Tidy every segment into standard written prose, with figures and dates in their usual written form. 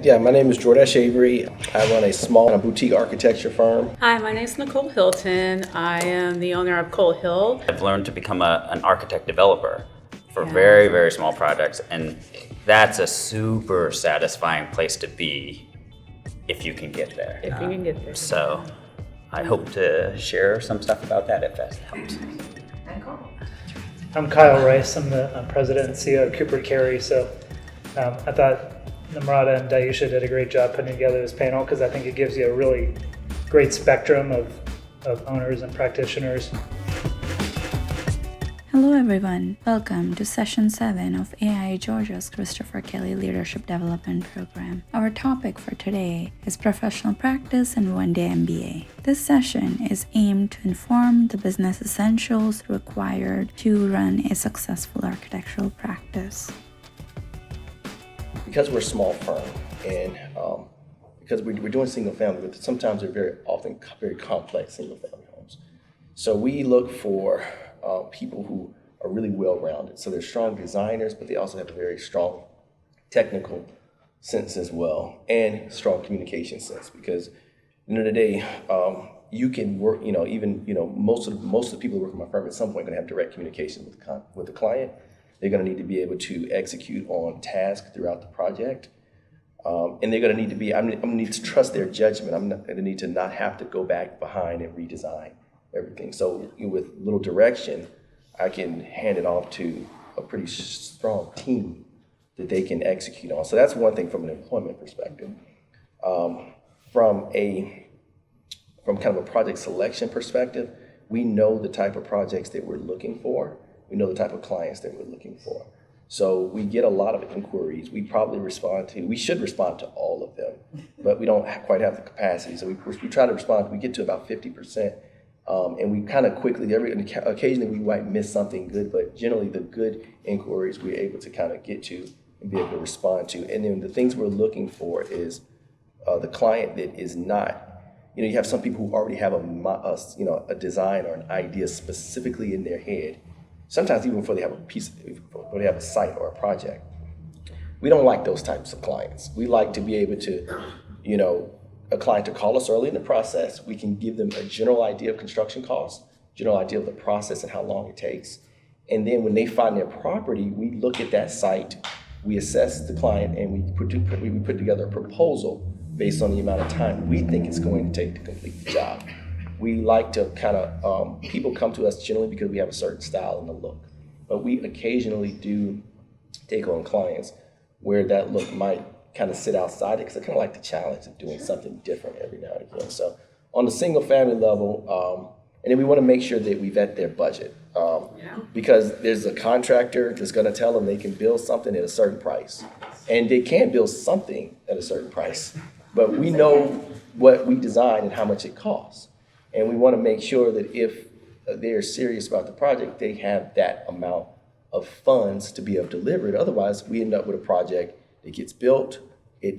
Yeah, my name is Jordash Avery. I run a small boutique architecture firm. Hi, my name is Nicole Hilton. I am the owner of Cole Hill. I've learned to become an architect developer for very, very small projects, and that's a super satisfying place to be if you can get there. If you can get there. So I hope to share some stuff about that if that helps. I'm Kyle Rice. I'm the president and CEO of Cooper Carey. So I thought Namrata and Dyesha did a great job putting together this panel because I think it gives you a really great spectrum of owners and practitioners. Hello everyone, welcome to session 7 of AI Georgia's Christopher Kelly Leadership Development Program. Our topic for today is professional practice and one-day MBA. This session is aimed to inform the business essentials required to run a successful architectural practice. Because we're a small firm and because we're doing single family, but sometimes they're very complex single family homes. So we look for people who are really well-rounded. So they're strong designers, but they also have a very strong technical sense as well, and strong communication sense. Because at the end of the day, you can work. Most of the people who work in my firm at some point are going to have direct communication with the client. They're going to need to be able to execute on tasks throughout the project. And they're going to need to be, I'm going to need to trust their judgment. I'm going to need to not have to go back behind and redesign everything. So with little direction, I can hand it off to a pretty strong team that they can execute on. So that's one thing from an employment perspective. From kind of a project selection perspective, we know the type of projects that we're looking for. We know the type of clients that we're looking for. So we get a lot of inquiries. We should respond to all of them, but we don't quite have the capacity. So we try to respond, we get to about 50%. And we kind of quickly, occasionally we might miss something good, but generally the good inquiries we're able to kind of get to and be able to respond to. And then the things we're looking for is the client that is not, you have some people who already have a design or an idea specifically in their head. Sometimes even before they have a site or a project. We don't like those types of clients. We like to be able to, a client to call us early in the process. We can give them a general idea of construction costs, general idea of the process and how long it takes. And then when they find their property, we look at that site, we assess the client, and we put together a proposal based on the amount of time we think it's going to take to complete the job. We like to people come to us generally because we have a certain style and a look. But we occasionally do take on clients where that look might kind of sit outside it because I kind of like the challenge of doing something different every now and again. So on the single family level, and then we want to make sure that we vet their budget because there's a contractor that's going to tell them they can build something at a certain price. And they can build something at a certain price, but we know what we design and how much it costs. And we want to make sure that if they're serious about the project, they have that amount of funds to be able to deliver it. Otherwise, we end up with a project that gets built, it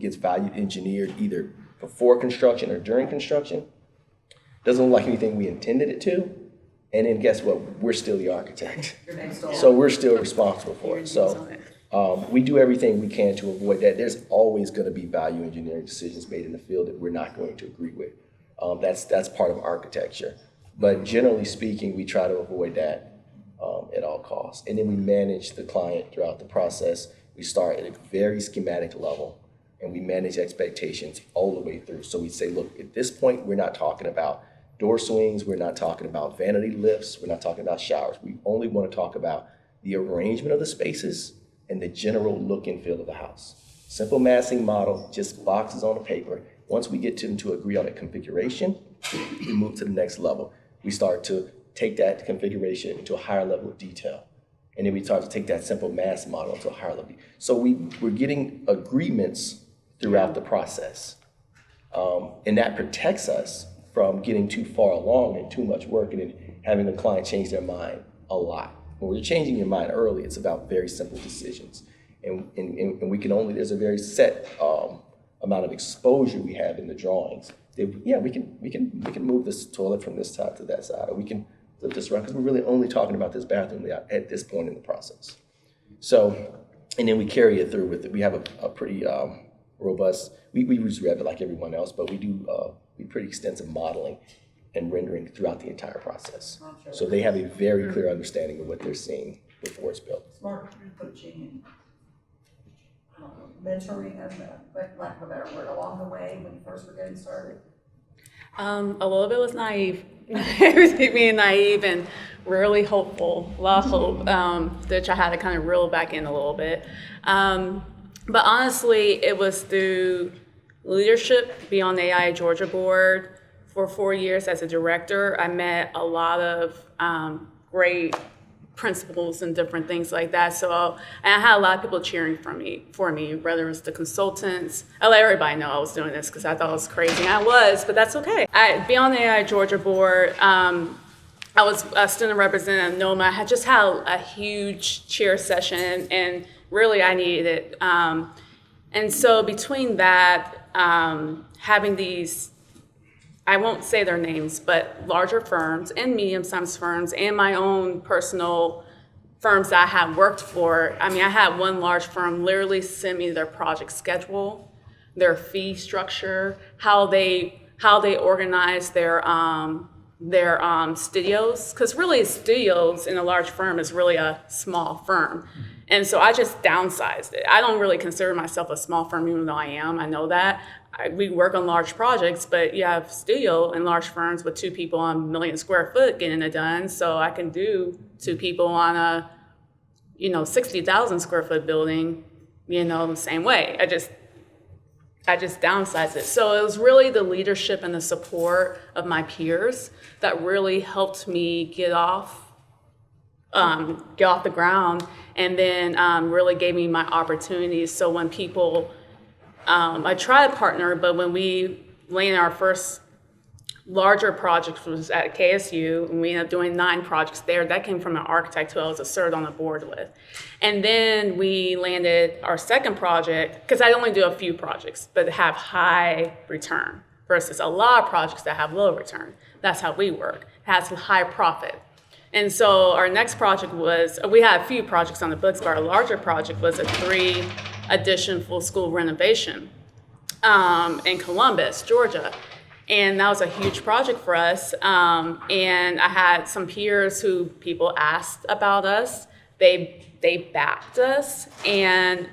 gets value engineered either before construction or during construction. Doesn't look like anything we intended it to. And then guess what? We're still the architect. So we're still responsible for it. So we do everything we can to avoid that. There's always going to be value engineering decisions made in the field that we're not going to agree with. That's part of architecture. But generally speaking, we try to avoid that at all costs. And then we manage the client throughout the process. We start at a very schematic level, and we manage expectations all the way through. So we say, look, at this point, we're not talking about door swings. We're not talking about vanity lifts. We're not talking about showers. We only want to talk about the arrangement of the spaces and the general look and feel of the house. Simple massing model, just boxes on a paper. Once we get to agree on a configuration, we move to the next level. We start to take that configuration into a higher level of detail. And then we start to take that simple mass model to a higher level. So we're getting agreements throughout the process. And that protects us from getting too far along and too much work and then having the client change their mind a lot. When we're changing your mind early, it's about very simple decisions. And we can there's a very set amount of exposure we have in the drawings. We can move this toilet from this side to that side, or we can flip this around because we're really only talking about this bathroom at this point in the process. So, and then we carry it through with it. We have a pretty robust. We use Revit like everyone else, but we do pretty extensive modeling and rendering throughout the entire process. So they have a very clear understanding of what they're seeing before it's built. Smart coaching and mentoring, and lack of a better word, along the way when you first were getting started. A little bit was naive. Everything being naive and really hopeful, a lot of hope, which I had to kind of reel back in a little bit. But honestly, it was through leadership, being on the AI Georgia board for 4 years as a director. I met a lot of great principals and different things like that. So and I had a lot of people cheering for me, whether it was the consultants. I let everybody know I was doing this because I thought it was crazy. And I was, but that's okay. Be on the AI Georgia board. I was a student representative of NOMA. I had just had a huge cheer session, and really I needed it. And so between that, having these, I won't say their names, but larger firms and medium-sized firms and my own personal firms that I had worked for. I mean, I had one large firm literally send me their project schedule, their fee structure, how they organize their studios, because really studios in a large firm is really a small firm. And so I just downsized it. I don't really consider myself a small firm, even though I am. I know that. We work on large projects, but you have studio in large firms with 2 people on 1 million square foot getting it done. So I can do 2 people on a, 60,000 square foot building, the same way. I just downsized it. So it was really the leadership and the support of my peers that really helped me get off the ground, and then really gave me my opportunities. So when people, I tried to partner, but when we landed our first larger project was at KSU, and we ended up doing 9 projects there. That came from an architect who I was a cert on the board with. And then we landed our second project, because I only do a few projects, but have high return versus a lot of projects that have low return. That's how we work. It has high profit. And so our next project was, we had a few projects on the books, but our larger project was a 3-addition full school renovation in Columbus, Georgia. And that was a huge project for us. And I had some peers who people asked about us. They backed us, and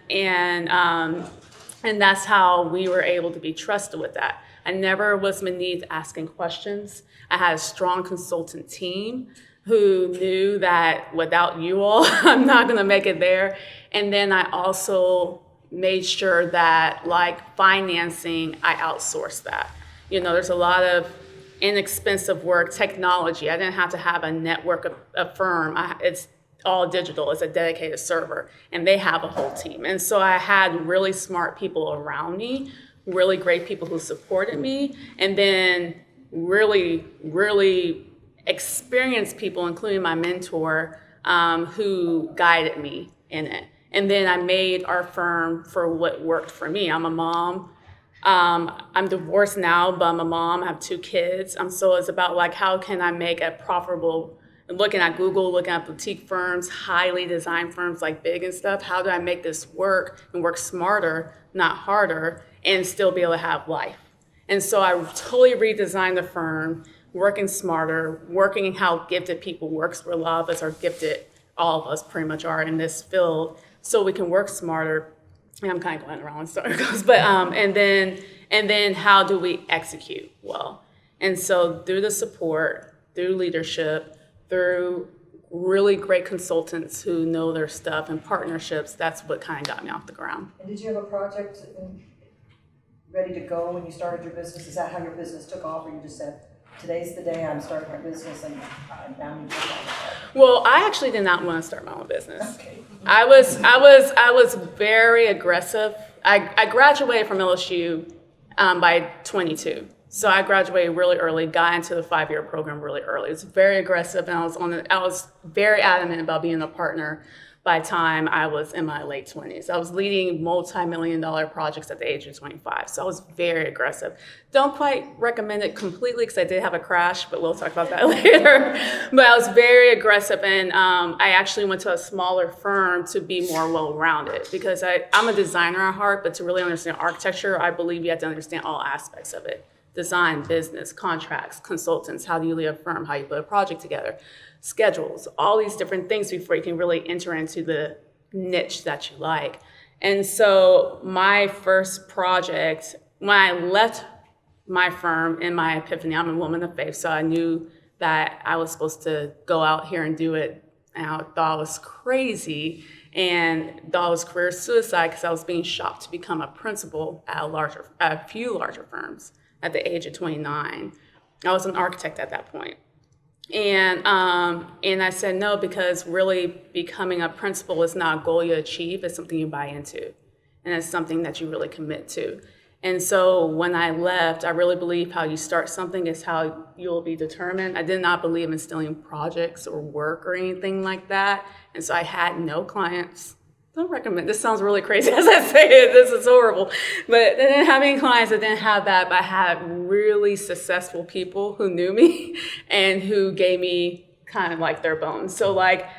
that's how we were able to be trusted with that. I never was beneath asking questions. I had a strong consultant team who knew that without you all, I'm not gonna make it there. And then I also made sure that, like financing, I outsourced that. There's a lot of inexpensive work, technology. I didn't have to have a network of a firm. It's all digital. It's a dedicated server, and they have a whole team. And so I had really smart people around me, really great people who supported me, and then really, really experienced people, including my mentor, who guided me in it. And then I made our firm for what worked for me. I'm a mom. I'm divorced now, but I'm a mom. I have 2 kids. So it's about like, how can I make a profitable, looking at Google, looking at boutique firms, highly designed firms like big and stuff. How do I make this work and work smarter, not harder, and still be able to have life? And so I totally redesigned the firm, working smarter, working how gifted people work. A lot of us are gifted, all of us pretty much are in this field, so we can work smarter. And I'm kind of going around in circles, but and then how do we execute well? And so through the support, through leadership, through really great consultants who know their stuff, and partnerships, that's what kind of got me off the ground. And did you have a project ready to go when you started your business? Is that how your business took off, or you just said, today's the day I'm starting my business and now you just Well, I actually did not want to start my own business. Okay. I was very aggressive. I graduated from LSU by 22. So I graduated really early, got into the 5-year program really early. It was very aggressive, and I was very adamant about being a partner. by the time I was in my late 20s. I was leading multi-million-dollar projects at the age of 25, so I was very aggressive. Don't quite recommend it completely because I did have a crash, but we'll talk about that later. But I was very aggressive, and I actually went to a smaller firm to be more well-rounded because I'm a designer at heart, but to really understand architecture, I believe you have to understand all aspects of it. Design, business, contracts, consultants, how do you lead a firm, how you put a project together, schedules, all these different things before you can really enter into the niche that you like. And so my first project, when I left my firm in my epiphany, I'm a woman of faith, so I knew that I was supposed to go out here and do it, and I thought I was crazy and thought it was career suicide because I was being shopped to become a principal at a few larger firms at the age of 29. I was an architect at that point. And I said no, because really becoming a principal is not a goal you achieve, it's something you buy into. And it's something that you really commit to. And so when I left, I really believe how you start something is how you'll be determined. I did not believe in stealing projects or work or anything like that. And so I had no clients. Don't recommend, this sounds really crazy as I say it, this is horrible. But I didn't have any clients, I didn't have that, but I had really successful people who knew me and who gave me kind of like their bones. So like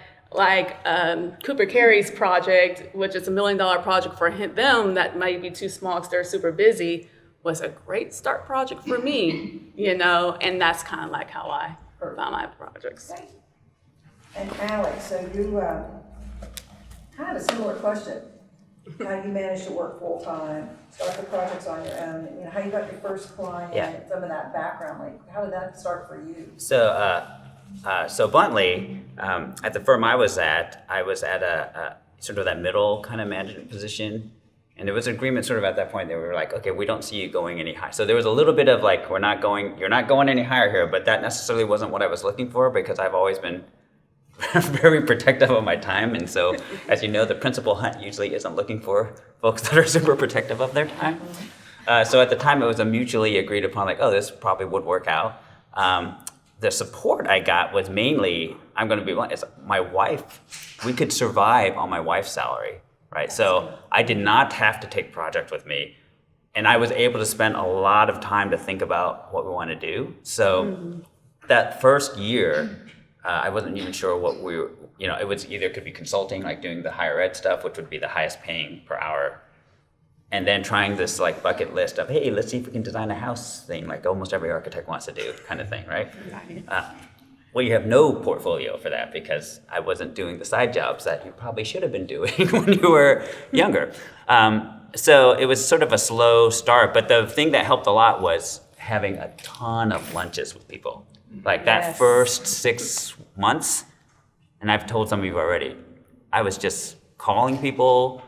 Cooper Carey's project, which is $1 million project for them that might be too small because they're super busy, was a great start project for me, and that's kind of like how I found my projects. And Alex, so you, kind of a similar question. How you managed to work full-time, start the projects on your own, how you got your first client, some of that background, like how did that start for you? So bluntly, at the firm I was at a sort of that middle kind of management position. And there was an agreement sort of at that point that we were like, okay, we don't see you going any higher. So there was a little bit of like, you're not going any higher here, but that necessarily wasn't what I was looking for because I've always been very protective of my time. And so, as you know, the principal hunt usually isn't looking for folks that are super protective of their time. So at the time, it was a mutually agreed upon, like, oh, this probably would work out. The support I got was mainly, I'm going to be blunt, it's my wife. We could survive on my wife's salary, right? So I did not have to take projects with me. And I was able to spend a lot of time to think about what we want to do. So that first year, I wasn't even sure what we were, it was either could be consulting, like doing the higher ed stuff, which would be the highest paying per hour. And then trying this like bucket list of, hey, let's see if we can design a house thing, like almost every architect wants to do kind of thing, right? Well, you have no portfolio for that because I wasn't doing the side jobs that you probably should have been doing when you were younger. So it was sort of a slow start, but the thing that helped a lot was having a ton of lunches with people. Like that first 6 months, and I've told some of you already, I was just calling people,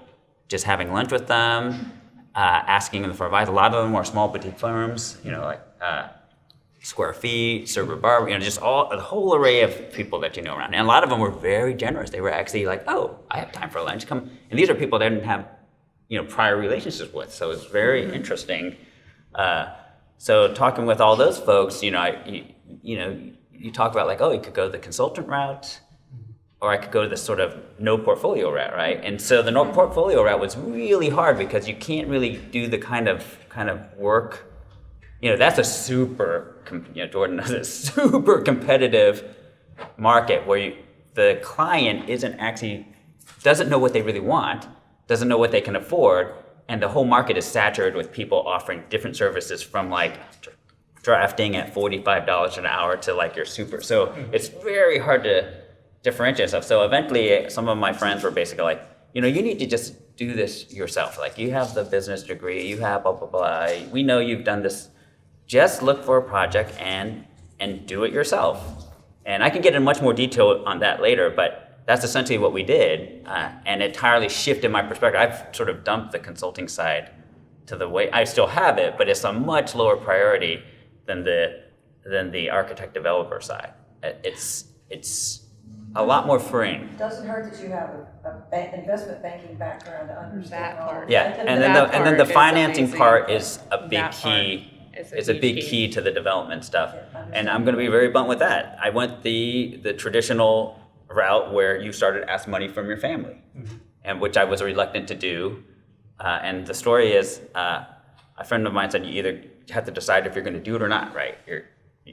just having lunch with them, asking them for advice. A lot of them were small boutique firms, like Square Feet, Server Bar, just a whole array of people that you know around. And a lot of them were very generous. They were actually like, oh, I have time for lunch, come. And these are people that didn't have, prior relationships with. So it's very interesting. So talking with all those folks, you talk about like, oh, you could go the consultant route, or I could go to this sort of no portfolio route, right? And so the no portfolio route was really hard because you can't really do the kind of work. That's a super, Jordan knows a super competitive market where the client doesn't know what they really want, doesn't know what they can afford, and the whole market is saturated with people offering different services from like drafting at $45 an hour to like your super. So it's very hard to differentiate yourself. So eventually some of my friends were basically like, you need to just do this yourself. Like you have the business degree, you have blah, blah, blah. We know you've done this. Just look for a project and do it yourself. And I can get in much more detail on that later, but that's essentially what we did, and it entirely shifted my perspective. I've sort of dumped the consulting side to the way, I still have it, but it's a much lower priority than the architect developer side. It's a lot more freeing. It doesn't hurt that you have an investment banking background to understand That part. all. And then the financing amazing. part is a big That part key. is It's a big key to the development stuff. And I'm going to be very blunt with that. I went the traditional route where you started to ask money from your family, and which I was reluctant to do. And the story is, a friend of mine said you either have to decide if you're going to do it or not, right?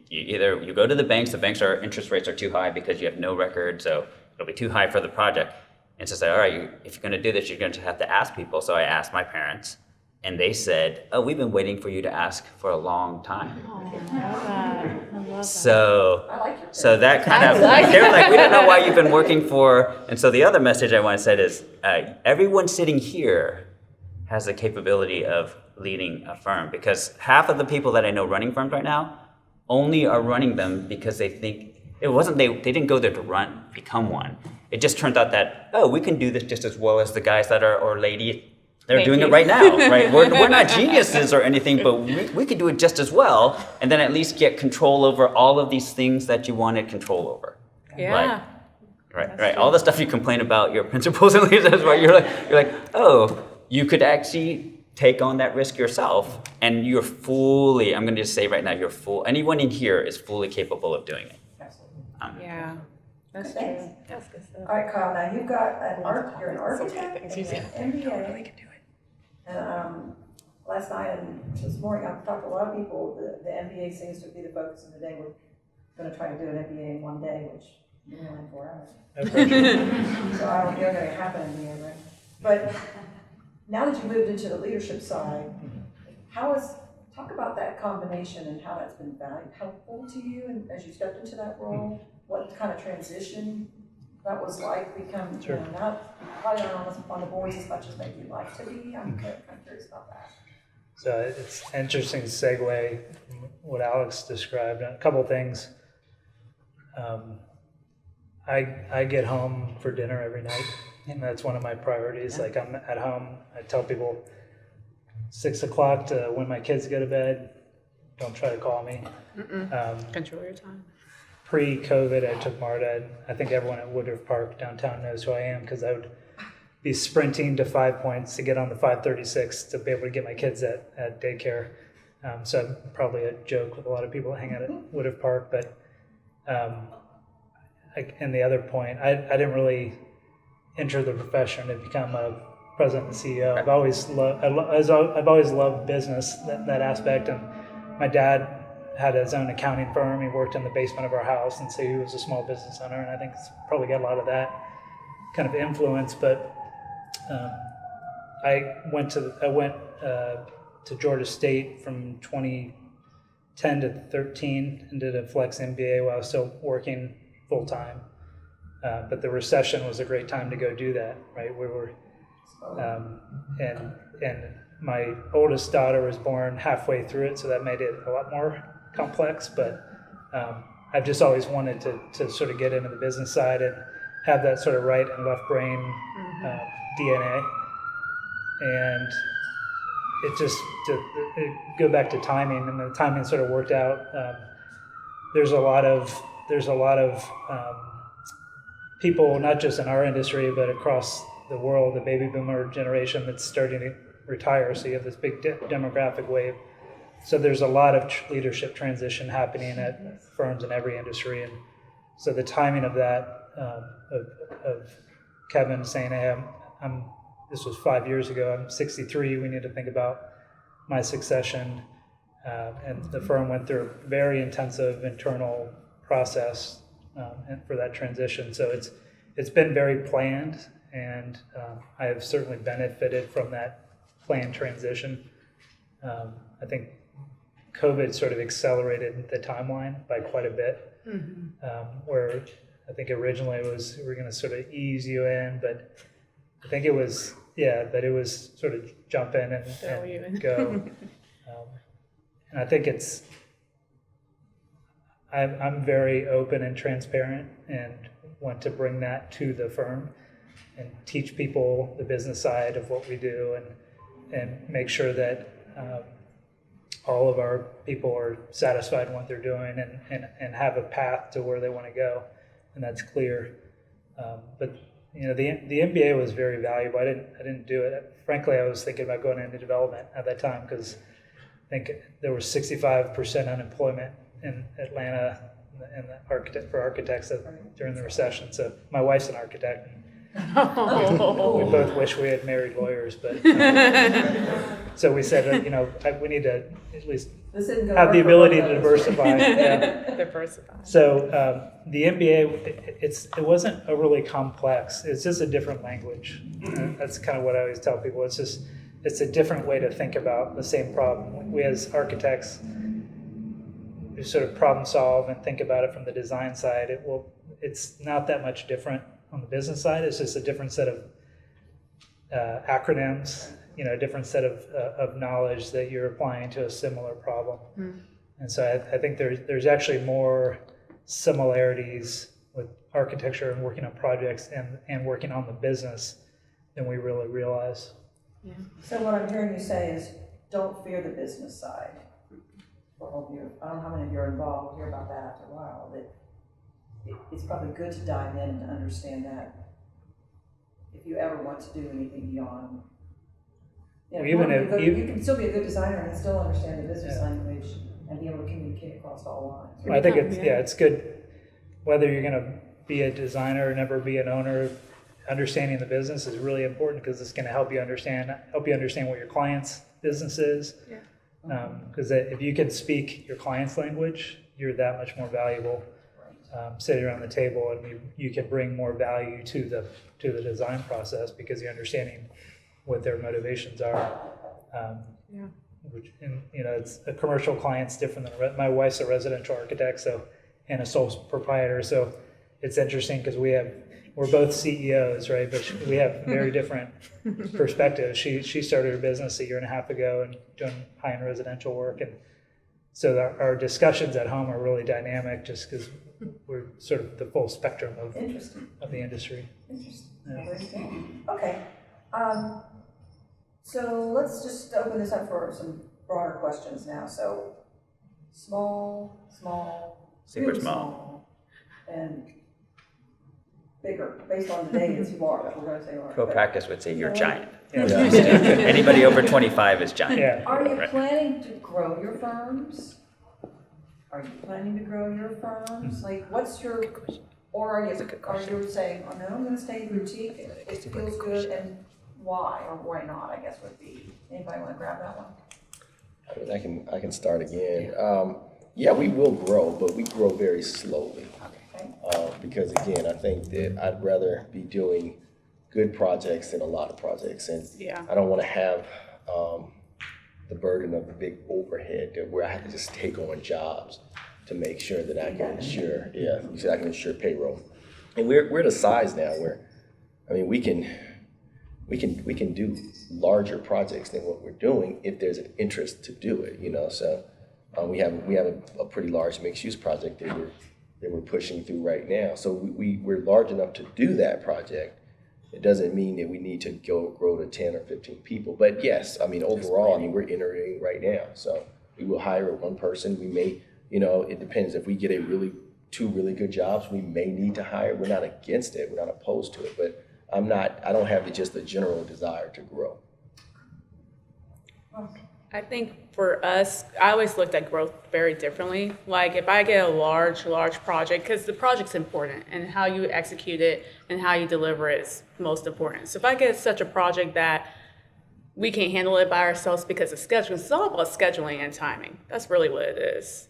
You go to the banks interest rates are too high because you have no record, so it'll be too high for the project. And so say, all right, if you're going to do this, you're going to have to ask people. So I asked my parents, and they said, oh, we've been waiting for you to ask for a long time. So that kind of, they were like, we don't know why you've been working for, and so the other message I want to say is, everyone sitting here has the capability of leading a firm, because half of the people that I know running firms right now only are running them because they think, they didn't go there to become one. It just turned out that, oh, we can do this just as well as the guys that are, or lady, they're doing it right now, right? We're not geniuses or anything, but we could do it just as well, and then at least get control over all of these things that you wanted control over. Yeah. Right. All the stuff you complain about your principals and leaders, right? You're like, oh, you could actually take on that risk yourself, and you're fully, I'm going to just say right now, anyone in here is fully capable of doing it. Absolutely. Yeah. That's Thanks. true. That's good stuff. All right, Kyle, now you've got you're an architect and an MBA. And last night and this morning, I've talked to a lot of people, the MBA seems to be the focus of the day. We're going to try to do an MBA in one day, which you're only in 4 hours. So I don't think it's going to happen in the end, right? But now that you moved into the leadership side, talk about that combination and how that's been helpful to you and as you stepped into that role, what kind of transition that was like become, Sure. Not probably not on the boards as much as maybe you'd like to be. I'm kind of curious about that. So it's an interesting segue from what Alex described. A couple of things. I get home for dinner every night, and that's one of my priorities. Like, I'm at home, I tell people 6 o'clock to when my kids go to bed, don't try to call me. Control your time. Pre-COVID, I took Marta, and I think everyone at Woodruff Park downtown knows who I am, because I would be sprinting to 5 Points to get on the 536 to be able to get my kids at daycare. So I'm probably a joke with a lot of people that hang out at Woodruff Park, but and the other point, I didn't really enter the profession to become a president and CEO. I've always loved business, that aspect, and my dad had his own accounting firm. He worked in the basement of our house, and so he was a small business owner, and I think it's probably got a lot of that kind of influence. But I went to Georgia State from 2010 to 13 and did a flex MBA while I was still working full time. But the recession was a great time to go do that, right? We were, and my oldest daughter was born halfway through it, so that made it a lot more complex. But I've just always wanted to sort of get into the business side and have that sort of right and left brain DNA. And it just go back to timing, and the timing sort of worked out. There's a lot of people, not just in our industry, but across the world, the baby boomer generation that's starting to retire. So you have this big demographic wave. So there's a lot of leadership transition happening at firms in every industry. And so the timing of that, of Kevin saying, hey, this was 5 years ago, I'm 63, we need to think about my succession. And the firm went through a very intensive internal process for that transition. So it's been very planned, and I have certainly benefited from that planned transition. I think COVID sort of accelerated the timeline by quite a bit, where I think originally we're going to sort of ease you in, but I think it was sort of jump in and go. And I think I'm very open and transparent, and want to bring that to the firm and teach people the business side of what we do, and make sure that all of our people are satisfied in what they're doing and have a path to where they want to go, and that's clear. But the MBA was very valuable. I didn't do it. Frankly, I was thinking about going into development at that time, because I think there was 65% unemployment in Atlanta and the architect for architects during the recession. So my wife's an architect. Oh. We both wish we had married lawyers, but so we said, we need to at least This didn't go have the over ability well, to though. diversify. Yeah. Diversify. So the MBA, it wasn't overly complex. It's just a different language. That's kind of what I always tell people. It's a different way to think about the same problem. We as architects, we sort of problem solve and think about it from the design side. It's not that much different on the business side. It's just a different set of acronyms, a different set of knowledge that you're applying to a similar problem. And so I think there's actually more similarities with architecture and working on projects and working on the business than we really realize. Yeah. So what I'm hearing you say is, don't fear the business side. For all of you, I don't know how many of you are involved, we'll hear about that after a while, but it's probably good to dive in and to understand that if you ever want to do anything beyond, you can still be a good designer and still understand the business language and be able to communicate across all lines. I think it's good whether you're going to be a designer or never be an owner. Understanding the business is really important because it's going to help you understand what your client's business is. Because if you can speak your client's language, you're that much more valuable sitting around the table, and you can bring more value to the design process because you're understanding what their motivations are. It's a commercial client's different than my wife's a residential architect, and a sole proprietor. So it's interesting because we're both CEOs, right? But we have very different perspectives. She started her business a year and a half ago and doing high-end residential work, and so our discussions at home are really dynamic, just because we're sort of the full spectrum of the industry. Interesting. Yeah. Okay. So let's just open this up for some broader questions now. So small, Super really small. and bigger, based on the day it's large. We're going to say large. Pro practice would say you're giant. Yeah. Anybody over 25 is giant. Yeah. Are you planning to grow your firms? Are you planning to grow your firms? Like, what's your, or are you saying, oh no, I'm going to stay boutique, it feels good, and why or why not, I guess would be, anybody want to grab that one? I can start again. Yeah, we will grow, but we grow very slowly. Okay. Because again, I think that I'd rather be doing good projects than a lot of projects, and I don't want to have the burden of the big overhead where I have to just take on jobs to make sure that I can ensure payroll. And we're at a size now where, I mean, we can do larger projects than what we're doing if there's an interest to do it, So we have a pretty large mixed-use project that we're pushing through right now. So we're large enough to do that project. It doesn't mean that we need to grow to 10 or 15 people. But yes, I mean, overall, we're entering right now. So we will hire one person. We may, it depends. If we get two really good jobs, we may need to hire. We're not against it. We're not opposed to it. But I don't have just the general desire to grow. I think for us, I always looked at growth very differently. Like if I get a large project, because the project's important and how you execute it and how you deliver it is most important. So if I get such a project that we can't handle it by ourselves because of scheduling, it's all about scheduling and timing. That's really what it is.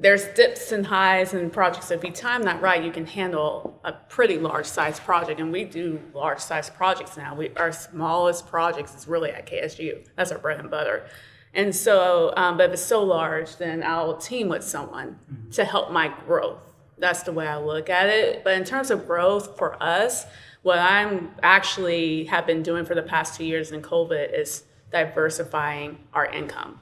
There's dips and highs in projects. So if you time that right, you can handle a pretty large size project. And we do large size projects now. Our smallest projects is really at KSU. That's our bread and butter. And so, but if it's so large, then I'll team with someone to help my growth. That's the way I look at it. But in terms of growth for us, what I'm actually have been doing for the past 2 years in COVID is diversifying our income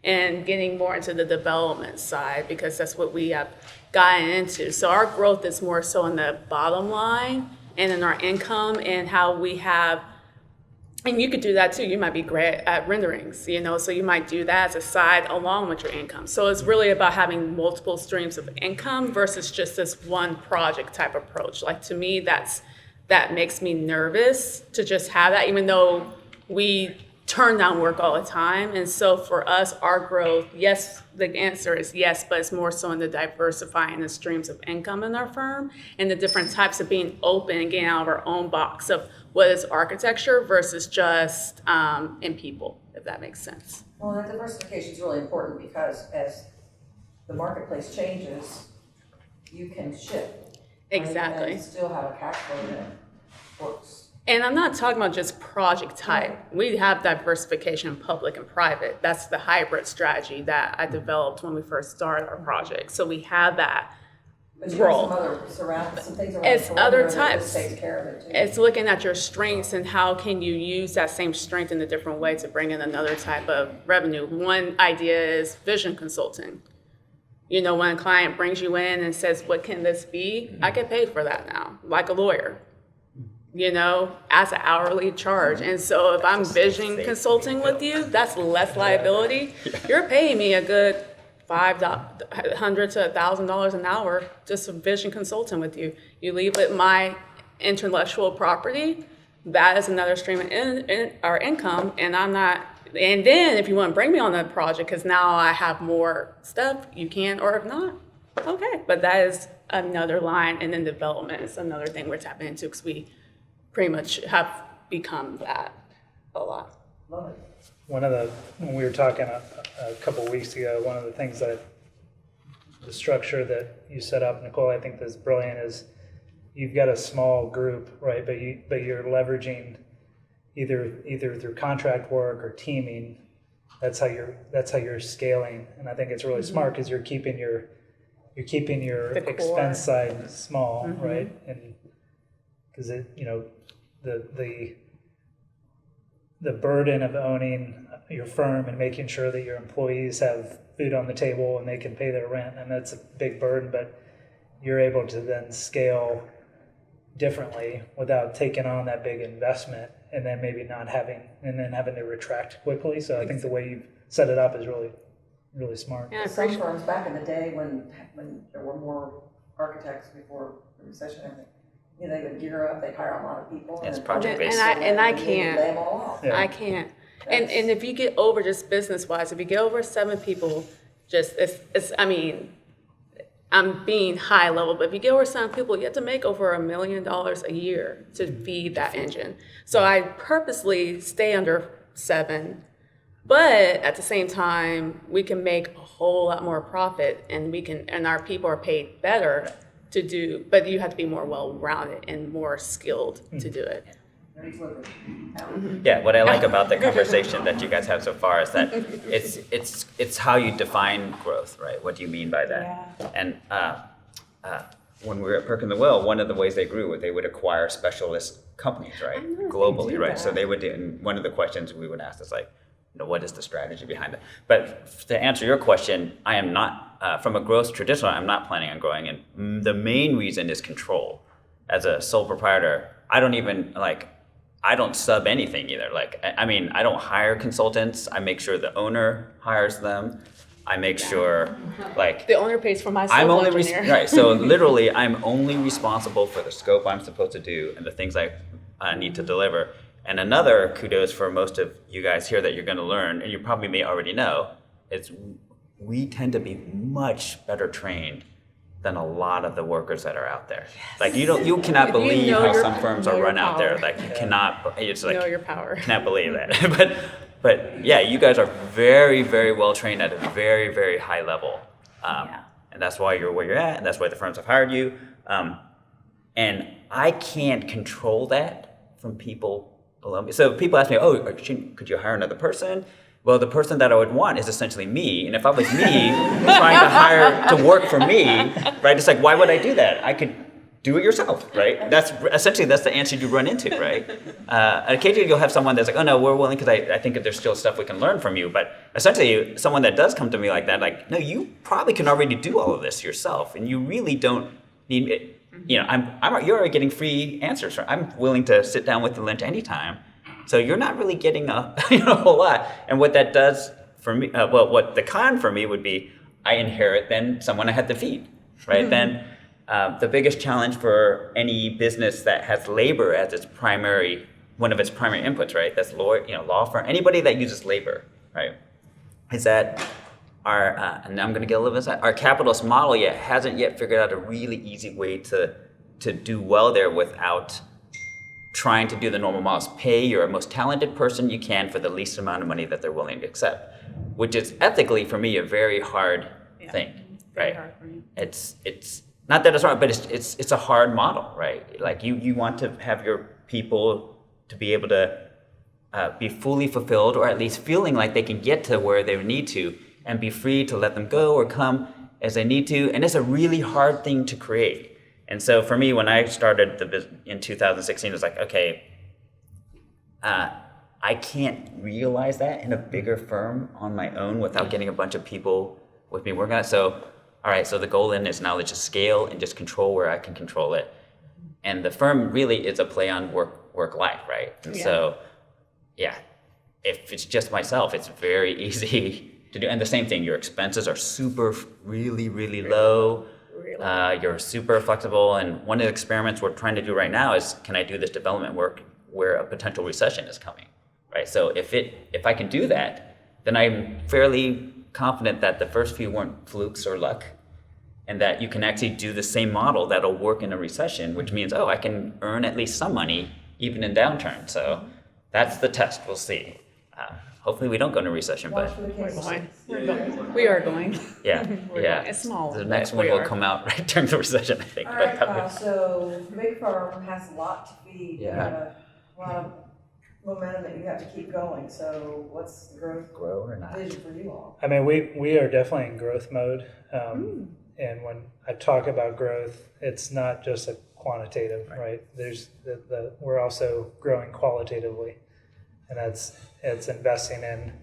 and getting more into the development side, because that's what we have gotten into. So our growth is more so in the bottom line and in our income and how we have, and you could do that too. You might be great at renderings, so you might do that as a side along with your income. So it's really about having multiple streams of income versus just this one project type approach. Like to me, that makes me nervous to just have that, even though we turn down work all the time. And so for us, our growth, yes, the answer is yes, but it's more so in the diversifying the streams of income in our firm and the different types of being open and getting out of our own box of what is architecture versus just in people, if that makes sense. Well, that diversification is really important because as the marketplace changes, you can shift. Right? Exactly. And still have a cash flow that works. And I'm not talking about just project type. We have diversification in public and private. That's the hybrid strategy that I developed when we first started our project. So we have that But you have role. some things around It's the perimeter other that types. just takes care of it too. It's looking at your strengths and how can you use that same strength in a different way to bring in another type of revenue. One idea is vision consulting. You know, when a client brings you in and says, what can this be? I get paid for that now, like a lawyer, you know, as an hourly charge. And so if I'm vision consulting with you, that's less liability. You're paying me a good $500 to $1,000 an hour just for vision consulting with you. You leave it my intellectual property, that is another stream of our income, and I'm not. And then if you want to bring me on that project, because now I have more stuff, you can, or if not, okay. But that is another line, and then development is another thing we're tapping into because we pretty much have become that a lot. Love it. When we were talking a couple weeks ago, one of the things the structure that you set up, Nicole, I think that's brilliant, is you've got a small group, right? But you're leveraging either through contract work or teaming. That's how you're scaling, and I think it's really smart because you're keeping your The core. expense side small, right? And because the burden of owning your firm and making sure that your employees have food on the table and they can pay their rent, and that's a big burden, but you're able to then scale differently without taking on that big investment and then maybe having to retract quickly. So I think the way you've set it up is really, really smart. Yeah, I Some appreciate firms back in the day when there were more architects before the recession and everything, you know, they would gear up, they'd hire a lot of people. It's and- project-based. And I then they'd can't. lay them all off. Yeah. I can't. And if you get over just business wise, if you get over 7 people, just it's I mean, I'm being high level, but if you get over 7 people, you have to make over $1 million a year to feed that engine. So I purposely stay under 7, but at the same time, we can make a whole lot more profit, and our people are paid better to do. But you have to be more well-rounded and more skilled to do it. Very fluid. Yeah, what I like about the conversation that you guys have so far is that it's how you define growth, right? What do you mean by that? Yeah. And when we were at Perk in the Will, one of the ways they grew, they would acquire specialist companies, right? Globally, right? So they would do, and one of the questions we would ask is like, what is the strategy behind it? But to answer your question, I am not, from a growth traditional, I'm not planning on growing. And the main reason is control. As a sole proprietor, I don't sub anything either. I don't hire consultants. I make sure the owner hires them. I make sure, The owner pays for my I'm civil only engineer. right. So literally, I'm only responsible for the scope I'm supposed to do and the things I need to deliver. And another kudos for most of you guys here that you're going to learn, and you probably may already know, is we tend to be much better trained than a lot of the workers that are out there. Like you cannot believe know how your- some firms know are your run out there. power. Like you cannot. It's like Know your power. Cannot believe that. But yeah, you guys are very, very well trained at a very, very high level. And that's why you're where you're at, and that's why the firms have hired you. And I can't control that from people below me. So people ask me, could you hire another person? Well, the person that I would want is essentially me. And if I was me trying to work for me, right? It's like, why would I do that? I could do it yourself, right? That's the answer you run into, right? And occasionally you'll have someone that's like, oh no, we're willing because I think that there's still stuff we can learn from you. But essentially someone that does come to me like that, like, no, you probably can already do all of this yourself. And you really don't need it. You're already getting free answers. I'm willing to sit down with the Lynch anytime. So you're not really getting a whole lot. And what that does for me, what the con for me would be, I inherit then someone I have to feed, right? Then the biggest challenge for any business that has labor as its primary one of its primary inputs, right? That's law firm, anybody that uses labor, right? Is that our, and I'm going to get a little bit inside, our capitalist model hasn't yet figured out a really easy way to do well there without trying to do the normal models. Pay your most talented person you can for the least amount of money that they're willing to accept, which is ethically for me a very hard thing, Very right? hard for me. It's not that it's hard, but it's a hard model, right? Like you want to have your people to be able to be fully fulfilled, or at least feeling like they can get to where they need to, and be free to let them go or come as they need to. And it's a really hard thing to create. And so for me, when I started the business in 2016, it was like, okay, I can't realize that in a bigger firm on my own without getting a bunch of people with me working on it. So, all right, so the goal then is now to just scale and just control where I can control it. And the firm really is a play on work life, right? And so, yeah, if it's just myself, it's very easy to do. And the same thing, your expenses are really low. You're super flexible. And one of the experiments we're trying to do right now is, can I do this development work where a potential recession is coming, right? So if I can do that, then I'm fairly confident that the first few weren't flukes or luck, and that you can actually do the same model that'll work in a recession, which means, I can earn at least some money even in downturn. So that's the test. We'll see. Hopefully we don't go into recession, Watch but for the case. We're going. We are going. yeah. We're going. It's small. The next but one we will are. come out right during the recession, I think. All right, Kyle, so big firm has a lot to feed. You Yeah. have a lot of momentum that you have to keep going. So what's the growth Grow or not. vision for you all? I mean, we are definitely in growth mode. And when I talk about growth, it's not just a quantitative, right? There's we're also growing qualitatively, and it's investing in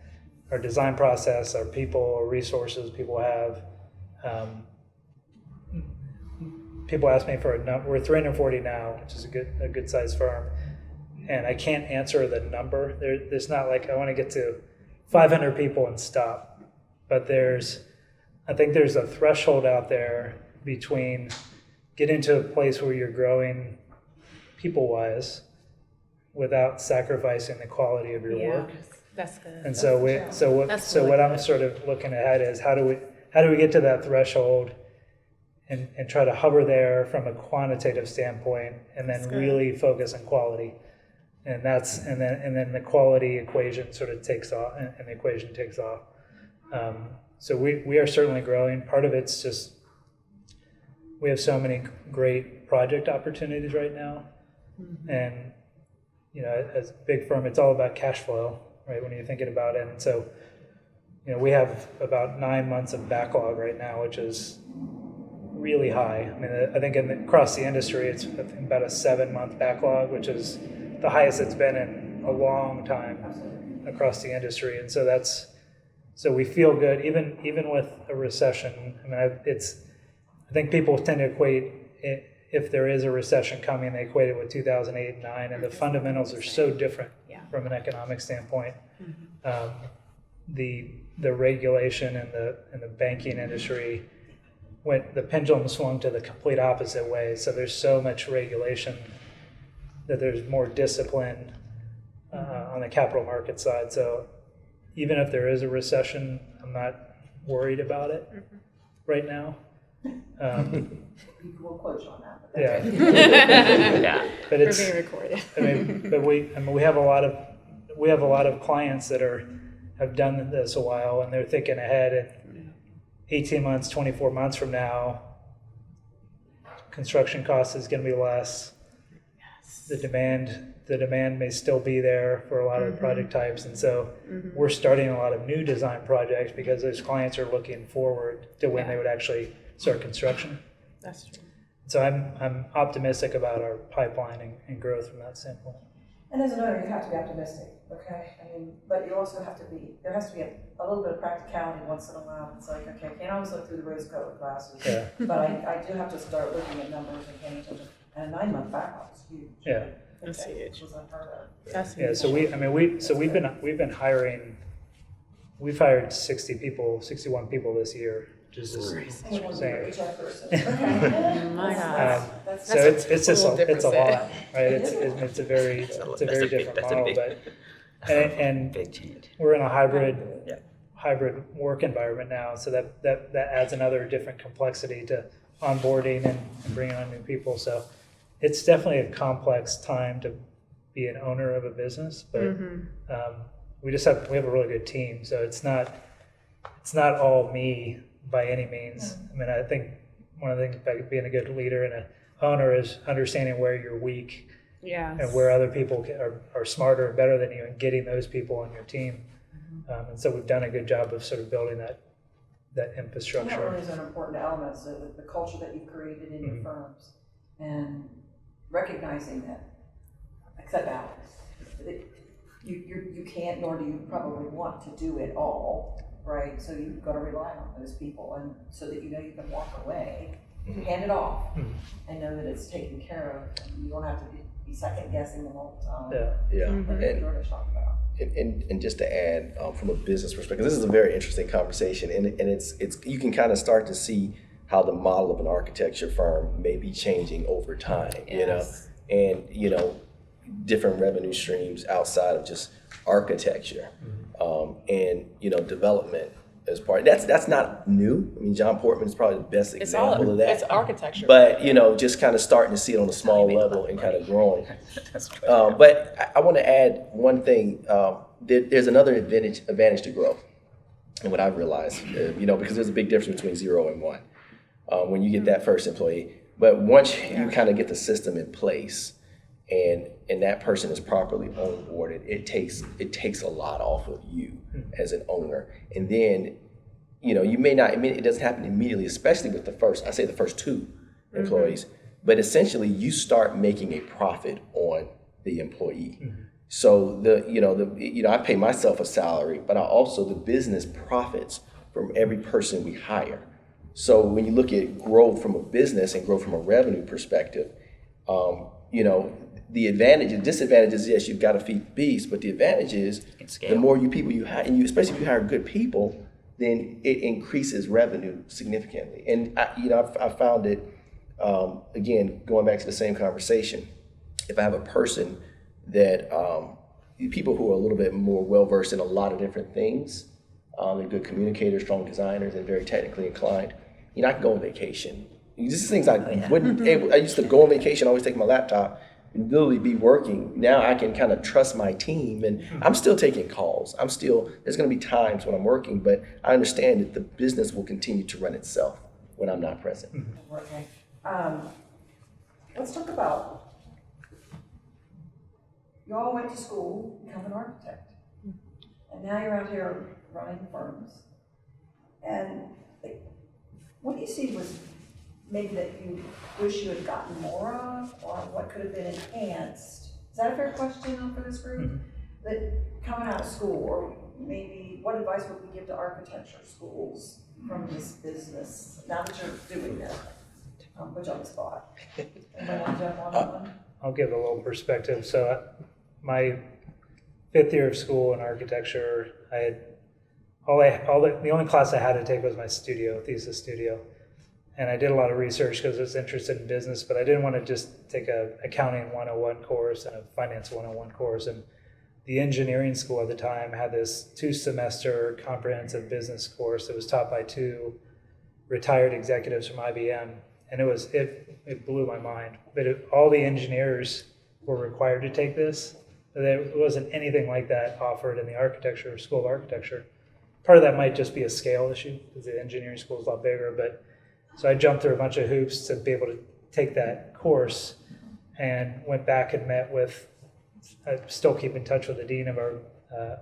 our design process, our people, our resources people have. People ask me for a number. We're 340 now, which is a good sized firm, and I can't answer the number. There's not like I want to get to 500 people and stop, but I think there's a threshold out there between getting to a place where you're growing people-wise without sacrificing the quality of your work. That's good. And so That's really what I'm good. sort of looking ahead is how do we get to that threshold and try to hover there from a quantitative standpoint, and then really focus on quality. And then the quality equation sort of takes off, and the equation takes off. So we are certainly growing. Part of it's just we have so many great project opportunities right now, and as a big firm, it's all about cash flow, right? When you're thinking about it, and so we have about 9 months of backlog right now, which is really high. I mean, I think across the industry, it's about a 7-month backlog, which is the highest it's been in a long time across the industry, and so we feel good even with a recession. I mean, I think people tend to equate if there is a recession coming, they equate it with 2008 and 9, and the fundamentals are so different from an economic standpoint. The regulation in the banking industry, when the pendulum swung to the complete opposite way. So there's so much regulation that there's more discipline on the capital market side. So even if there is a recession, I'm not worried about it right now. We'll quote you on that. But Yeah. But We're it's being recorded. we have a lot of clients that have done this a while, and they're thinking ahead, and 18 months, 24 months from now, construction cost is going to be less. The demand may still be there for a lot of the project types, and so we're starting a lot of new design projects because those clients are looking forward to when they would actually start construction. That's true. So I'm optimistic about our pipeline and growth from that standpoint. And as an owner, you have to be optimistic, okay? I mean, but you also have to there has to be a little bit of practicality once in a while. It's like, okay, I can't always look through the rose-colored glasses, but I do have to start looking at numbers and paying attention. And a 9-month backlog is huge. Yeah. That's huge. Which was unheard of. That's Yeah, huge. so we've been hiring. We've hired 61 people this year, which is just And we're insane. HR person. Okay. My God. That's So it's just total it's a difference. lot, right? It's a very different model, but and Big change. we're in a hybrid Yeah. hybrid work environment now, so that adds another different complexity to onboarding and bringing on new people. So it's definitely a complex time to be an owner of a business, but we have a really good team, so it's not all me by any means. I mean, I think one of the things about being a good leader and an owner is understanding where you're weak Yes. and where other people are smarter and better than you, and getting those people on your team. And so we've done a good job of sort of building that That infrastructure. really is an important element, so the culture that you've created in your firms, and recognizing that, except Alex, that you can't, nor do you probably want to do it all, right? So you've got to rely on those people, and so that you know you can walk away, hand it off, and know that it's taken care of, and you don't have to be second guessing them all the time. Yeah. Like George talked about. And just to add, from a business perspective, this is a very interesting conversation, and it's you can kind of start to see how the model of an architecture firm may be changing over time, Yes. and different revenue streams outside of just architecture, and development as part. That's not new. I mean, John Portman is probably the best It's example of that. It's architecture. But just kind of starting to see it on a small level and kind of growing. That's great. But I want to add one thing. There's another advantage to growth, and what I've realized, because there's a big difference between 0 and 1 when you get that first employee. But once you kind of get the system in place, and that person is properly onboarded, it takes a lot off of you as an owner, and then you may not. I mean, it doesn't happen immediately, especially with the first 2 employees. But essentially, you start making a profit on the employee. So I pay myself a salary, but the business profits from every person we hire. So when you look at growth from a business and growth from a revenue perspective, the advantage and disadvantage is, yes, you've got to feed the beast, but the advantage is the more people you hire, and especially if you hire good people, then it increases revenue significantly. And I found it, again, going back to the same conversation, if I have a person that, people who are a little bit more well-versed in a lot of different things, they're good communicators, strong designers, and very technically inclined, I can go on vacation. These are things I used to go on vacation, always take my laptop, and literally be working. Now I can kind of trust my team, and I'm still taking calls. There's going to be times when I'm working, but I understand that the business will continue to run itself when I'm not present. Okay. Let's talk about, you all went to school, become an architect, and now you're out here running firms. And what do you see was maybe that you wish you had gotten more of, or what could have been enhanced? Is that a fair question for this group? That coming out of school, or maybe what advice would we give to architecture schools from this business, now that you're doing this? Put you on the spot. Anybody want to jump on that one? I'll give a little perspective. So my 5th year of school in architecture, I had the only class I had to take was my thesis studio. And I did a lot of research because I was interested in business, but I didn't want to just take a accounting 101 course and a finance 101 course. And the engineering school at the time had this 2-semester comprehensive business course that was taught by 2 retired executives from IBM. And it blew my mind. But all the engineers were required to take this. There wasn't anything like that offered in the School of Architecture. Part of that might just be a scale issue because the engineering school is a lot bigger, but so I jumped through a bunch of hoops to be able to take that course, and went back and met with, I still keep in touch with the dean of our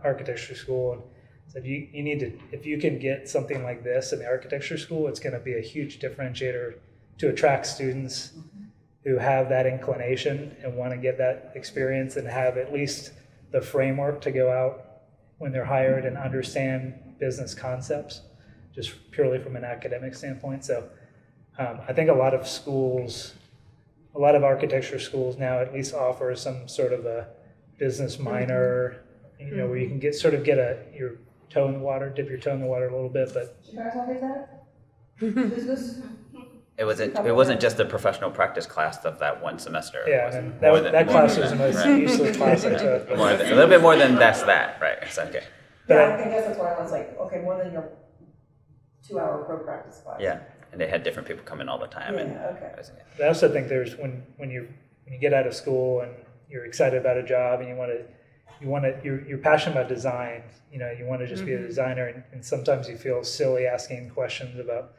architecture school, and said, you need to, if you can get something like this in the architecture school, it's going to be a huge differentiator to attract students who have that inclination and want to get that experience and have at least the framework to go out when they're hired and understand business concepts, just purely from an academic standpoint. So I think a lot of architecture schools now at least offer some sort of a business minor, where you can get your toe in the water, dip your toe in the water a little bit. But Did you guys all get that? Business? It wasn't just the professional practice class of that one semester. It Yeah, was and more that class was the most right. useless class I took. A little bit more than that, right? It's okay. Yeah, I guess that's why I was like, okay, more than your 2-hour pro practice class. Yeah, and they had different people come in all the time. Yeah, and okay. But I also think there's when you get out of school and you're excited about a job and you're passionate about design, you want to just be a designer, and sometimes you feel silly asking questions about,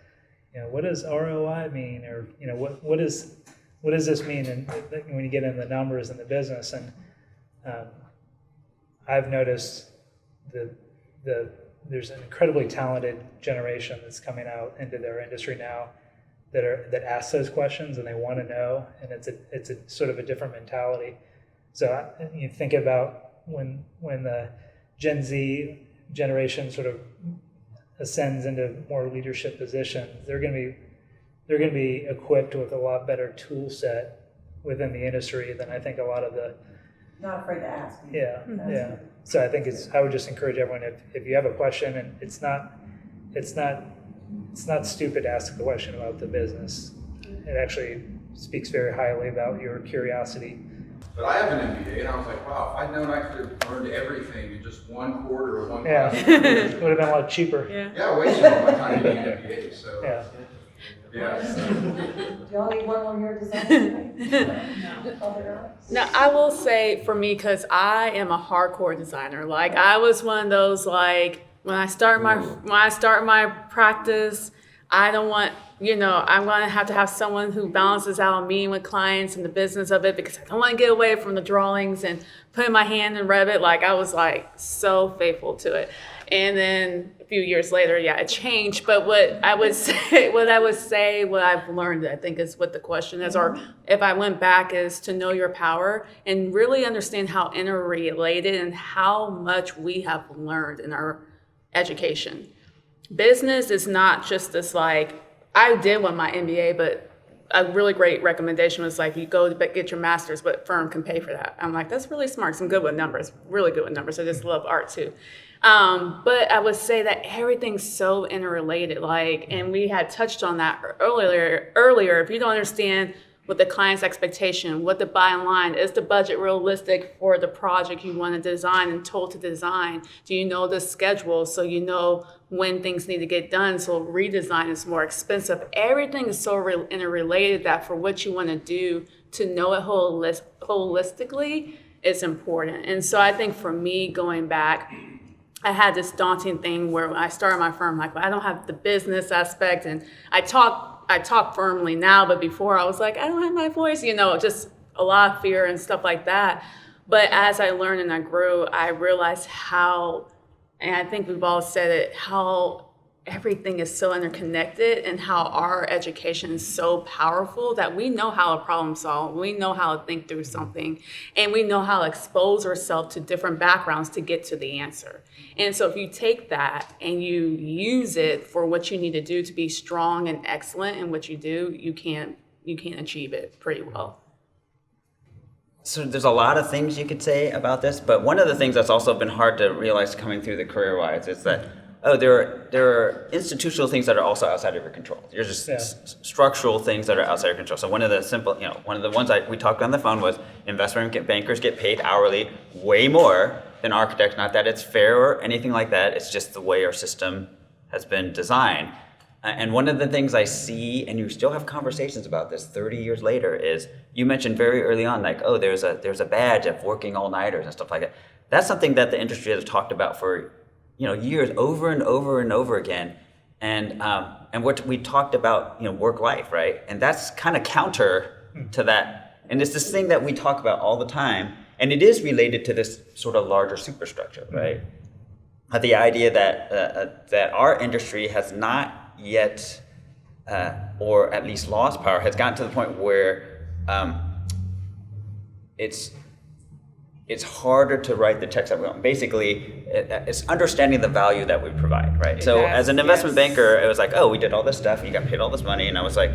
what does ROI mean, or what does this mean, and when you get into the numbers and the business. And I've noticed there's an incredibly talented generation that's coming out into their industry now that asks those questions and they want to know, and it's a sort of a different mentality. So you think about when the Gen Z generation sort of ascends into more leadership positions, they're going to be equipped with a lot better tool set within the industry than I think a lot of the. Not afraid to ask. Yeah. So I think I would just encourage everyone, if you have a question, and it's not stupid to ask a question about the business. It actually speaks very highly about your curiosity. But I have an MBA, and I was like, wow, if I'd known I could have learned everything in just one quarter or one Yeah, class. it would have been a lot cheaper. Yeah, way cheaper by the time you get an MBA, so. Yeah. Do y'all need one more year design? Now, I will say for me, because I am a hardcore designer. Like, I was one of those, like, when I start my practice, I don't want, I'm going to have someone who balances out a meeting with clients and the business of it, because I don't want to get away from the drawings and putting my hand in Revit. Like, I was like so faithful to it. And then a few years later, it changed. But what I've learned, I think, is what the question is, or if I went back, is to know your power and really understand how interrelated and how much we have learned in our education. Business is not just this, like, I did want my MBA, but a really great recommendation was like, you go to get your master's, but firm can pay for that. I'm like, that's really smart. I'm good with numbers, really good with numbers. I just love art too. But I would say that everything's so interrelated, and we had touched on that earlier. If you don't understand what the client's expectation, what the bottom line is, the budget realistic for the project you want to design and told to design? Do you know the schedule so you know when things need to get done, so redesign is more expensive? Everything is so interrelated that for what you want to do, to know it holistically is important. And so I think for me, going back, I had this daunting thing where when I started my firm, like, I don't have the business aspect, and I talk firmly now, but before I was like, I don't have my voice, just a lot of fear and stuff like that. But as I learned and I grew, I realized how, and I think we've all said it, how everything is so interconnected and how our education is so powerful that we know how to problem solve, we know how to think through something, and we know how to expose ourselves to different backgrounds to get to the answer. And so if you take that and you use it for what you need to do to be strong and excellent in what you do, you can achieve it pretty well. So there's a lot of things you could say about this, but one of the things that's also been hard to realize coming through the career-wise is that there are institutional things that are also outside of your control. There's just structural things that are outside your control. So one of the ones we talked on the phone was investment bankers get paid hourly way more than architects. Not that it's fair or anything like that. It's just the way our system has been designed. And one of the things I see, and you still have conversations about this 30 years later, is you mentioned very early on, like, there's a badge of working all-nighters and stuff like that. That's something that the industry has talked about for years, over and over and over again, and what we talked about, work life, right? And that's kind of counter to that, and it's this thing that we talk about all the time, and it is related to this sort of larger superstructure, right? The idea that our industry has not yet, or at least lost power, has gotten to the point where it's harder to write the checks that we want. Basically, it's understanding the value that we provide, right? So as an investment banker, it was like, we did all this stuff, and you got paid all this money, and I was like,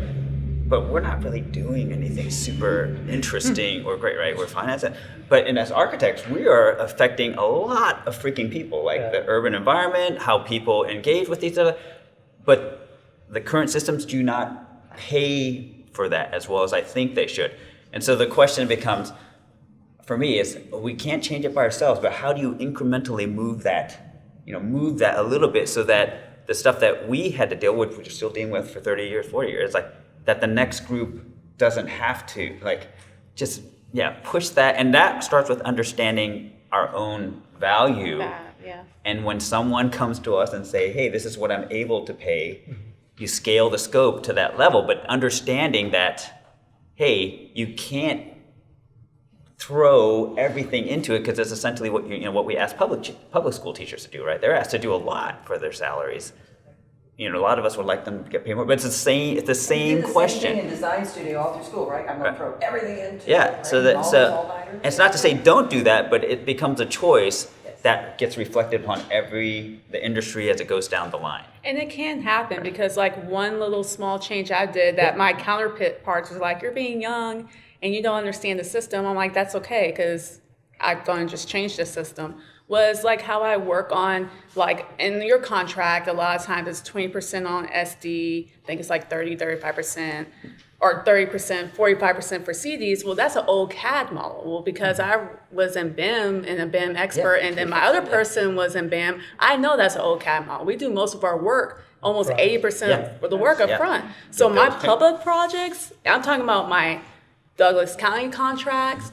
but we're not really doing anything super interesting or great, right? We're financing. But as architects, we are affecting a lot of freaking people, like the urban environment, how people engage with each other. But the current systems do not pay for that as well as I think they should. And so the question becomes, for me, is we can't change it by ourselves, but how do you incrementally move that a little bit so that the stuff that we had to deal with, which we're still dealing with for 30 years, 40 years, like that the next group doesn't have to, like, just, push that. And that starts with understanding our own value. Yeah. And when someone comes to us and say, hey, this is what I'm able to pay, you scale the scope to that level, but understanding that, hey, you can't throw everything into it, because it's essentially what we ask public school teachers to do, right? They're asked to do a lot for their salaries. A lot of us would like them to get paid more, but it's the same question. Same thing in design studio all through school, right? I'm gonna throw everything into it. Yeah, so it's not to say don't do that, but it becomes a choice that gets reflected upon the industry as it goes down the line. And it can happen because like one little small change I did that my counterparts was like, you're being young and you don't understand the system. I'm like, that's okay, because I'm going to just change the system. Was like how I work on, like in your contract, a lot of times it's 20% on SD, I think it's like 35%, or 30%, 45% for CDs. Well, that's an old CAD model. Well, because I was in BIM and a BIM expert, and then my other person was in BIM, I know that's an old CAD model. We do most of our work, almost 80% of the work up front. So my public projects, I'm talking about my Douglas County contracts,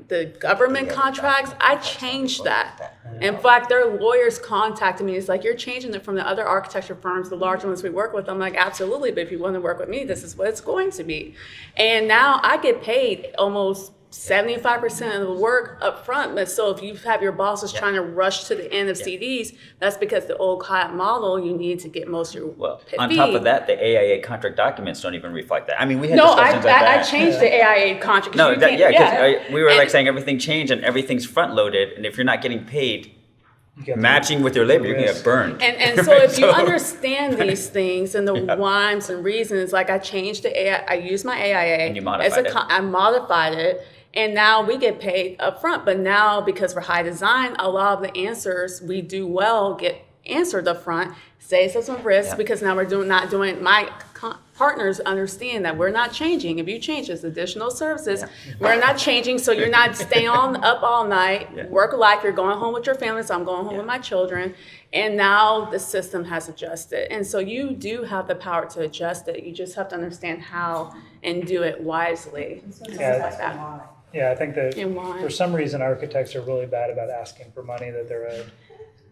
the government contracts, I changed that. In fact, their lawyers contacted me. It's like, you're changing it from the other architecture firms, the large ones we work with. I'm like, absolutely, but if you want to work with me, this is what it's going to be. And now I get paid almost 75% of the work up front. But so if you have your bosses trying to rush to the end of CDs, that's because the old CAD model, you need to get most of your fee. On top of that, the AIA contract documents don't even reflect that. I mean, we had No, discussions like that. I changed the AIA contract. No, because we were like saying everything changed and everything's front loaded, and if you're not getting paid matching with your labor, you're gonna get burned. And so if you understand these things and the rhymes and reasons, like I changed the AIA, I used my AIA. And you modified it. I modified it. And now we get paid up front. But now, because we're high design, a lot of the answers we do well get answered up front. Saves us some risk because now we're not doing. My partners understand that we're not changing. If you change this additional services, we're not changing. So you're not staying up all night, work life. You're going home with your family. So I'm going home with my children. And now the system has adjusted. And so you do have the power to adjust it. You just have to understand how and do it wisely. Yeah, I think that And why? for some reason architects are really bad about asking for money that they're owed.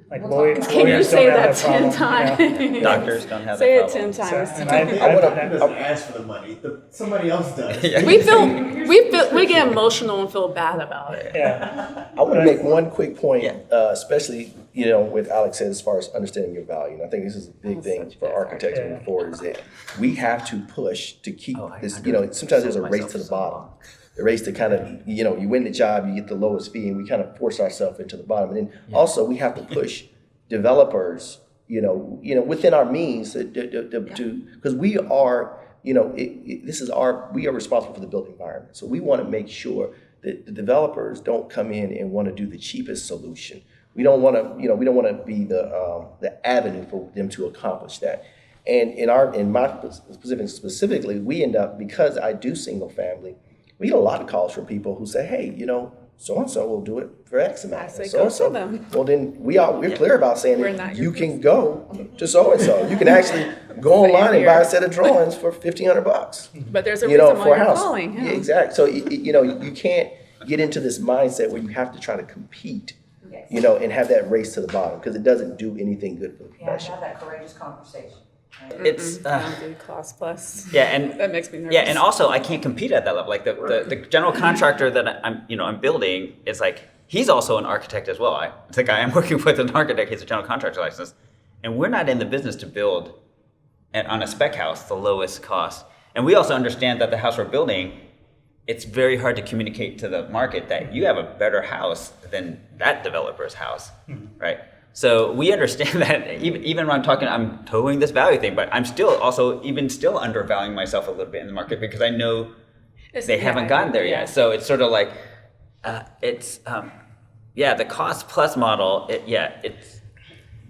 Like Can lawyers Can you don't say have that that 10 problem. times? Doctors don't have Say that it problem. 10 times. And I doesn't ask for the money. Somebody else does. We get emotional and feel bad about it. Yeah, I want to make one quick point, especially, with Alex said as far as understanding your value. And I think this is a big thing for architects moving forward, is that we have to push to keep this, sometimes there's a race to the bottom. The race to kind of, you win the job, you get the lowest fee, and we kind of force ourselves into the bottom. And then also we have to push developers, within our means to because we are, we are responsible for the built environment. So we want to make sure that the developers don't come in and want to do the cheapest solution. We don't want to, be the avenue for them to accomplish that. And in my specifically, we end up, because I do single family, we get a lot of calls from people who say, hey, so-and-so will do it for X amount. I say, Oh, go to them. Well, then we're clear about saying We're that not your you can go to so-and-so. You can actually go online and buy a set of drawings for $1,500. But there's a reason why for a you're house. calling. Yeah, exactly. So, you can't get into this mindset where you have to try to compete, and have that race to the bottom, because it doesn't do anything good for the profession. Have that courageous conversation. It's I don't do cost plus. and That makes me nervous. Yeah, and also I can't compete at that level. Like the general contractor that I'm building is like, he's also an architect as well. The guy I'm working with, an architect, he's a general contractor license, and we're not in the business to build on a spec house the lowest cost. And we also understand that the house we're building, it's very hard to communicate to the market that you have a better house than that developer's house, right? So we understand that even when I'm towing this value thing, but I'm still undervaluing myself a little bit in the market, because I know they haven't gotten there yet. So it's sort of like, the cost plus model,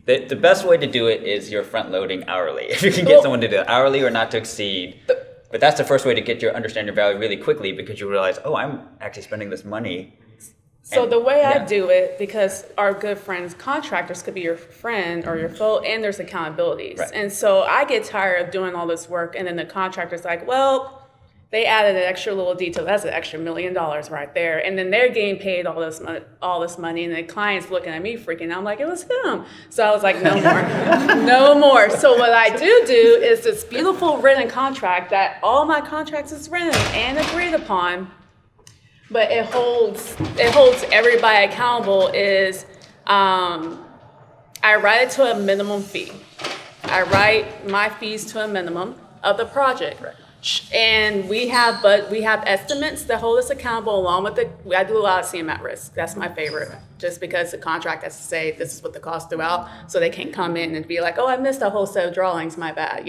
The best way to do it is you're front loading hourly. If you can get someone to do it hourly or not to exceed. But that's the first way to get your understand your value really quickly, because you realize, oh, I'm actually spending this money. So And- the way I yeah. do it, because our good friends, contractors could be your friend or your foe, and there's accountabilities. Right. And so I get tired of doing all this work, and then the contractor's like, well, they added an extra little detail. That's an extra $1 million right there. And then they're getting paid all this money, and the client's looking at me freaking out. I'm like, it was him. So I was like, no more, no more. So what I do is this beautiful written contract that all my contracts is written and agreed upon, but it holds everybody accountable. Is I write it to a minimum fee. I write my fees to a minimum of the project. Right. And we have estimates that hold us accountable along with I do a lot of CM at risk. That's my favorite, just because the contract has to say this is what the cost throughout, so they can't come in and be like, oh, I missed a whole set of drawings, my bad,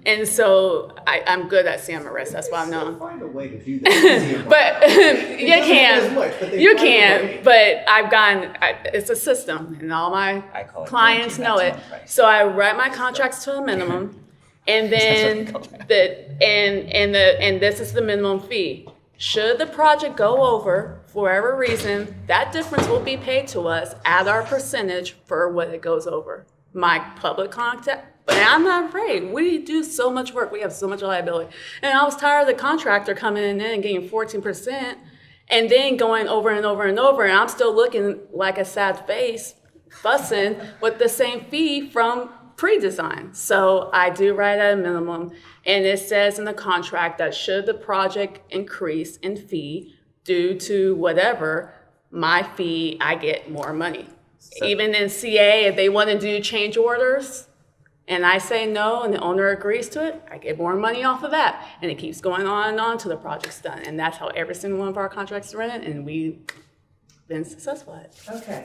And so I'm good at CM at risk. That's why I'm known. Find a way to do that. But you doesn't can, as much, but they you find a can. way. But it's a system, and all my I call it clients guaranteed know it. maximum price. So I write my contracts to a minimum, and then That's what we and this is the minimum fee. Should the project go over for whatever reason, that difference will be paid to us at our percentage for what it goes over. My public contact. But I'm not afraid. We do so much work. We have so much liability. And I was tired of the contractor coming in and getting 14% and then going over and over and over. And I'm still looking like a sad face, fussing with the same fee from pre-design. So I do write at a minimum. And it says in the contract that should the project increase in fee due to whatever, my fee, I get more money. Even in CA, if they want to do change orders, and I say no, and the owner agrees to it, I get more money off of that. And it keeps going on and on till the project's done. And that's how every single one of our contracts is written, and we've been successful at it. Okay,